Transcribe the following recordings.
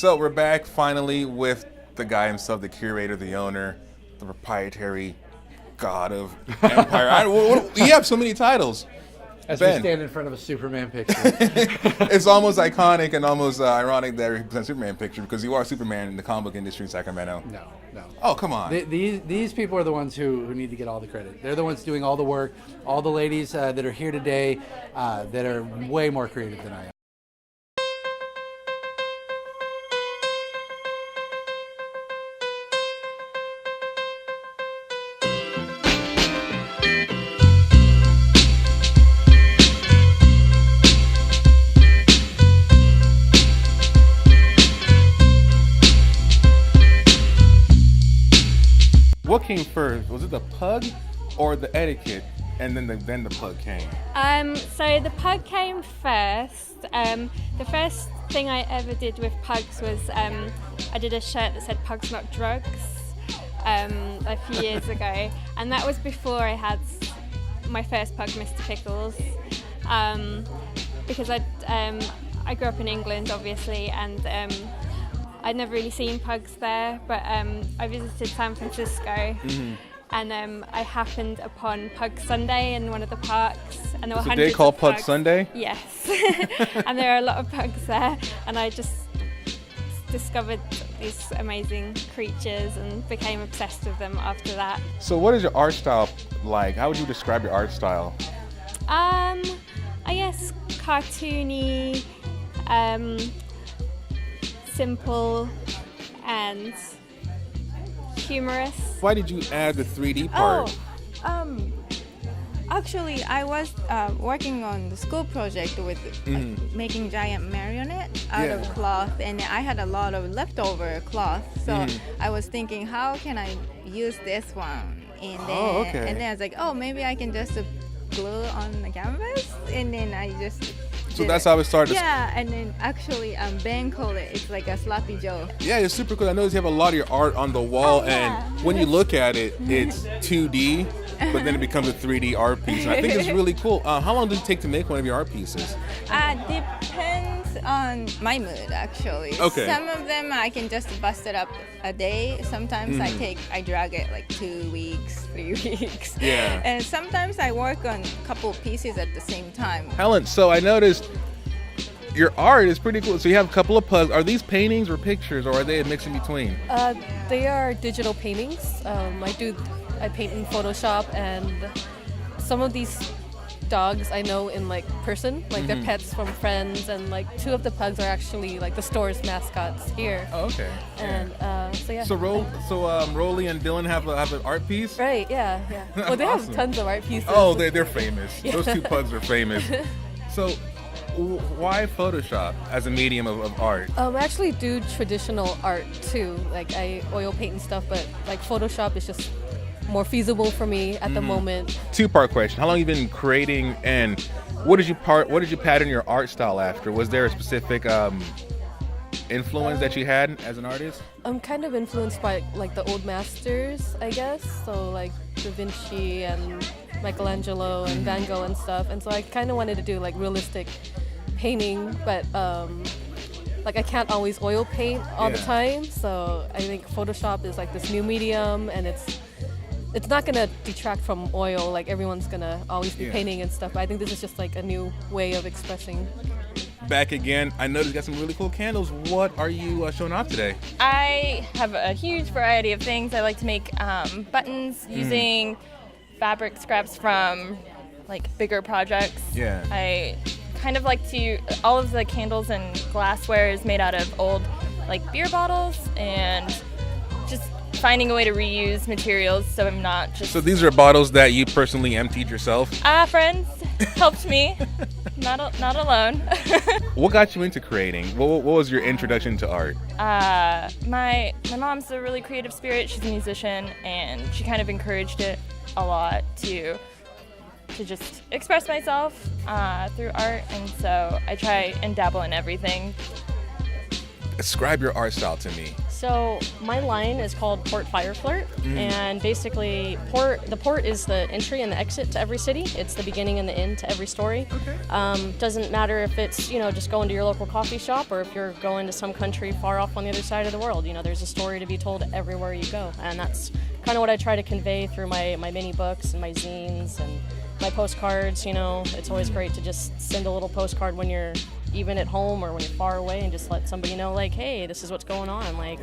So we're back finally with the guy himself, the curator, the owner, the proprietary god of Empire. You have so many titles. As Ben. we stand in front of a Superman picture. It's almost iconic and almost ironic that it represents a Superman picture because you are Superman in the comic book industry in Sacramento. No. Oh, come on. These people are the ones who need to get all the credit. They're the ones doing all the work. All the ladies that are here today that are way more creative than I am. What came first? Was it the pug or the etiquette? And then the pug came. So the pug came first. The first thing I ever did with pugs was I did a shirt that said "Pugs Not Drugs" a few years ago, and that was before I had my first pug, Mr. Pickles, because I grew up in England, obviously, and I'd never really seen pugs there, but I visited San Francisco. And I happened upon Pug Sunday in one of the parks, and there were hundreds they call of Pug pugs. Sunday? Yes, and there are a lot of pugs there, and I just discovered these amazing creatures and became obsessed with them after that. So what is your art style like? How would you describe your art style? I guess cartoony, simple, and humorous. Why did you add the 3D part? Actually, I was working on the school project with making giant marionette out of cloth, and I had a lot of leftover cloth. So I was thinking, how can I use this one? And then, and then I was like, oh, maybe I can just glue on the canvas, and then I just. So that's how it started. Yeah, and then actually Ben called it, it's like a Sloppy Joe. Yeah, it's super cool. I noticed you have a lot of your art on the wall, and when you look at it, it's 2D, but then it becomes a 3D art piece. And I think it's really cool. How long does it take to make one of your art pieces? Depends on my mood, actually. Okay. Some of them I can just bust it up a day. Sometimes I drag it like 2 weeks, 3 weeks. Yeah. And sometimes I work on a couple pieces at the same time. Helen, so I noticed your art is pretty cool. So you have a couple of pugs. Are these paintings or pictures, or are they a mix in between? They are digital paintings. I paint in Photoshop, and some of these dogs I know in like person, like they're pets from friends, and like 2 of the pugs are actually like the store's mascots here. Oh, okay. And so yeah. So Rolly and Dylan have an art piece. Right. Yeah. Well, they Awesome. have tons of art pieces. Oh, they're famous. Yeah. Those 2 pugs are famous. So why Photoshop as a medium of art? I actually do traditional art too. Like I oil paint and stuff, but like Photoshop is just more feasible for me at the moment. 2-part question. How long have you been creating, and what did you pattern your art style after? Was there a specific influence that you had as an artist? I'm kind of influenced by like the old masters, I guess. So like Da Vinci and Michelangelo and Van Gogh and stuff. And so I kind of wanted to do like realistic painting, but like I can't always oil paint all the time. So I think Photoshop is like this new medium, and it's not gonna detract from oil. Like everyone's gonna always be painting and stuff. But I think this is just like a new way of expressing. Back again. I noticed you got some really cool candles. What are you showing off today? I have a huge variety of things. I like to make buttons using fabric scraps from like bigger projects. Yeah. I kind of like to, all of the candles and glassware is made out of old like beer bottles, and just finding a way to reuse materials so I'm not just... So these are bottles that you personally emptied yourself? Friends helped me, not alone. What got you into creating? What was your introduction to art? My mom's a really creative spirit. She's a musician, and she kind of encouraged it a lot to just express myself through art, and so I try and dabble in everything. Describe your art style to me. So my line is called Port Fire Flirt, and basically the port is the entry and the exit to every city. It's the beginning and the end to every story. Okay. Doesn't matter if it's, just going to your local coffee shop or if you're going to some country far off on the other side of the world. There's a story to be told everywhere you go, and that's kind of what I try to convey through my mini books and my zines and my postcards. It's always great to just send a little postcard when you're even at home or when you're far away and just let somebody know, like, hey, this is what's going on. Like,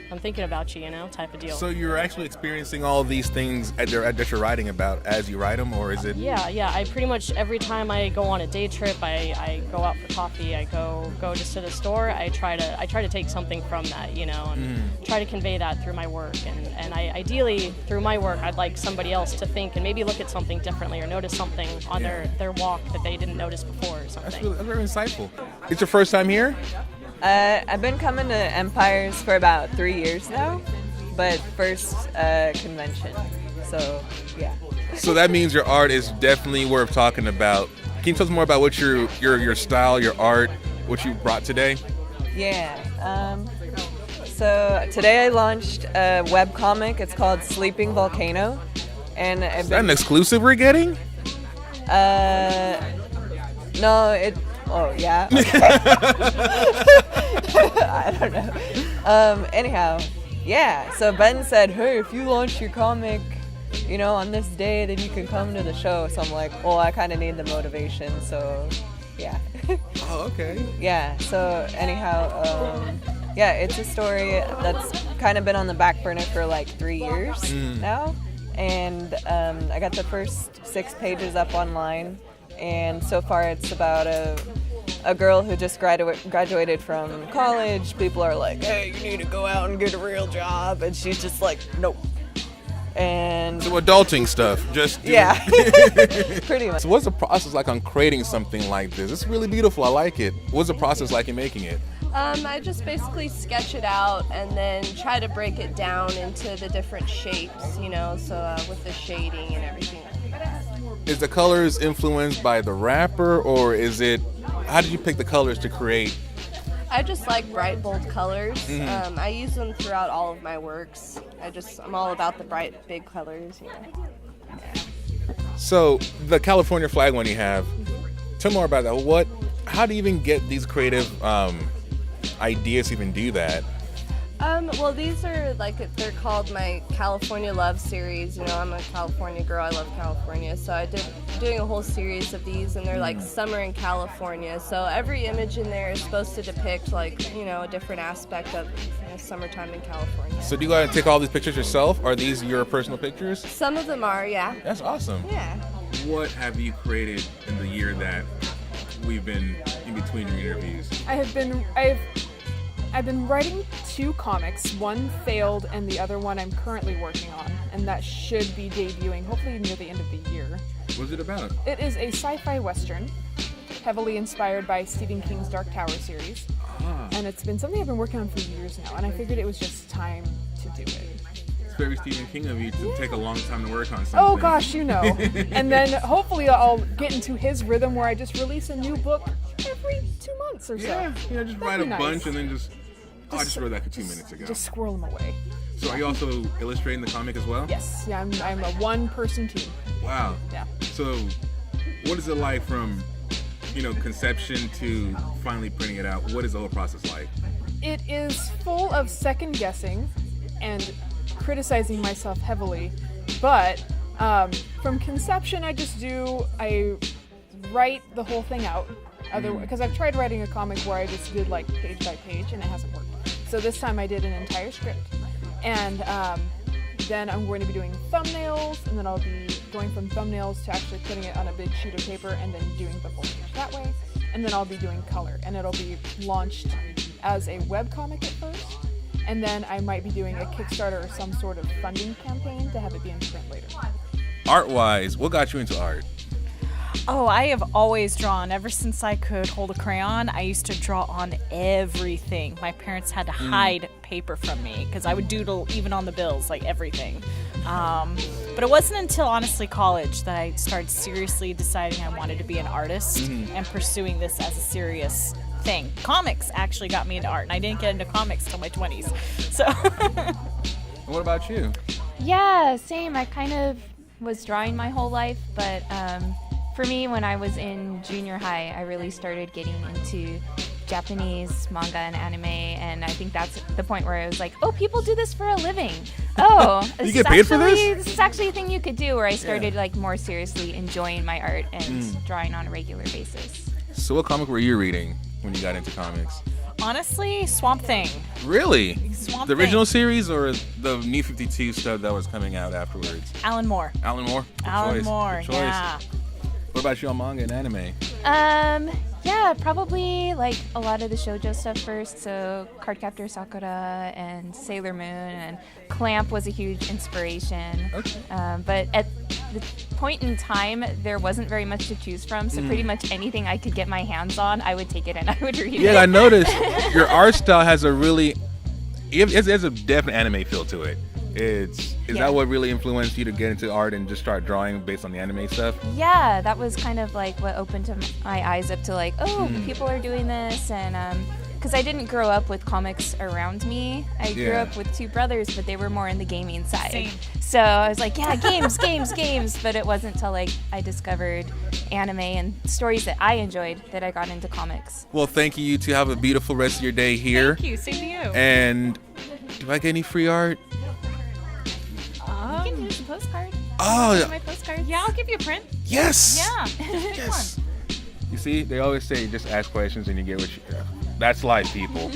I'm thinking about you, type of deal. So you're actually experiencing all these things that you're writing about as you write them, or is it? Yeah. I pretty much, every time I go on a day trip, I go out for coffee, I go just to the store, I try to take something from that, and try to convey that through my work. And I ideally, through my work, I'd like somebody else to think and maybe look at something differently or notice something on their walk that they didn't notice before or something. That's very insightful. It's your first time here? I've been coming to Empires for about 3 years now, but first convention, so yeah. So that means your art is definitely worth talking about. Can you tell us more about what your style, your art, what you brought today? Yeah. So today I launched a webcomic. It's called Sleeping Volcano, and Is that an exclusive we're getting? No, it. Oh yeah. I don't know. Anyhow, yeah. So Ben said, "Hey, if you launch your comic, on this day, then you can come to the show." So I'm like, "Well, I kind of need the motivation." So, yeah. Oh, okay. Yeah. So anyhow, yeah, it's a story that's kind of been on the back burner for like 3 years now, and I got the first 6 pages up online. And so far it's about a girl who just graduated from college. People are like, hey, you need to go out and get a real job. And she's just like, nope. And so adulting stuff. Yeah, pretty much. So what's the process like on creating something like this? It's really beautiful. I like it. What's the process like in making it? I just basically sketch it out and then try to break it down into the different shapes, so with the shading and everything. Is the colors influenced by the rapper, or how did you pick the colors to create? I just like bright, bold colors. I use them throughout all of my works. I'm all about the bright, big colors, Yeah. So the California flag one you have, tell me more about that. How do you even get these creative ideas to even do that? Well, these are they're called my California Love series. I'm a California girl. I love California. So I did doing a whole series of these, and they're like summer in California. So every image in there is supposed to depict a different aspect of summertime in California. So do you go out and take all these pictures yourself? Are these your personal pictures? Some of them are, yeah. That's awesome. Yeah. What have you created in the year that we've been in between your interviews? I've been writing 2 comics. One failed and the other one I'm currently working on, and that should be debuting hopefully near the end of the year. What's it about? It is a sci-fi western, heavily inspired by Stephen King's Dark Tower series. And it's been something I've been working on for years now, and I figured it was just time to do it. It's very Stephen King of you to take a long time to work on something. Oh gosh, And then hopefully I'll get into his rhythm where I just release a new book every 2 months or so. Yeah, just write a bunch and then just I just wrote that 2 minutes ago. Just squirrel them away. So are you also illustrating the comic as well? Yes. Yeah, I'm a one-person team. Wow. Yeah. So what is it like from, conception to finally printing it out? What is the whole process like? It is full of second guessing and criticizing myself heavily, but from conception I write the whole thing out. Because I've tried writing a comic where I just did page by page and it hasn't worked. So this time I did an entire script, and then I'm going to be doing thumbnails, and then I'll be going from thumbnails to actually putting it on a big sheet of paper and then doing the full page that way, and then I'll be doing color, and it'll be launched as a webcomic at first, and then I might be doing a Kickstarter or some sort of funding campaign to have it be in print later. Art-wise, what got you into art? Oh, I have always drawn. Ever since I could hold a crayon, I used to draw on everything. My parents had to hide paper from me because I would doodle even on the bills, everything. But it wasn't until, honestly, college that I started seriously deciding I wanted to be an artist and pursuing this as a serious thing. Comics actually got me into art, and I didn't get into comics till my 20s. So. What about you? Yeah, same. I kind of was drawing my whole life, but for me, when I was in junior high, I really started getting into Japanese manga and anime, and I think that's the point where I was like, oh, people do this for a living. Oh, You get paid for this? This is actually a thing you could do, where I started like more seriously enjoying my art and drawing on a regular basis. So what comic were you reading when you got into comics? Honestly, Swamp Thing. Really? Swamp The original Thing. series or the New 52 stuff that was coming out afterwards? Alan Moore. Alan Moore? Good Alan choice. Moore, Good choice. yeah. What about you on manga and anime? Yeah, probably like a lot of the shoujo stuff first. So Cardcaptor Sakura and Sailor Moon and Clamp was a huge inspiration. Okay. But at the point in time, there wasn't very much to choose from. So pretty much anything I could get my hands on, I would take it and I would read it. Yeah, I noticed your art style has a really, it's a definite anime feel to it. Is that what really influenced you to get into art and just start drawing based on the anime stuff? Yeah, that was kind of like what opened my eyes up to like, oh, people are doing this. And because I didn't grow up with comics around me. I grew up with two brothers, but they were more in the gaming side. Same. So I was like, yeah, games. But it wasn't until like I discovered anime and stories that I enjoyed that I got into comics. Well, thank you. You two have a beautiful rest of your day here. Thank you. Same to you. And do I get any free art? You can use a postcard. Oh, My postcards. Yeah, I'll give you a print. yes. Yeah. Yes. You see, they always say just ask questions and you get what you. That's life, people.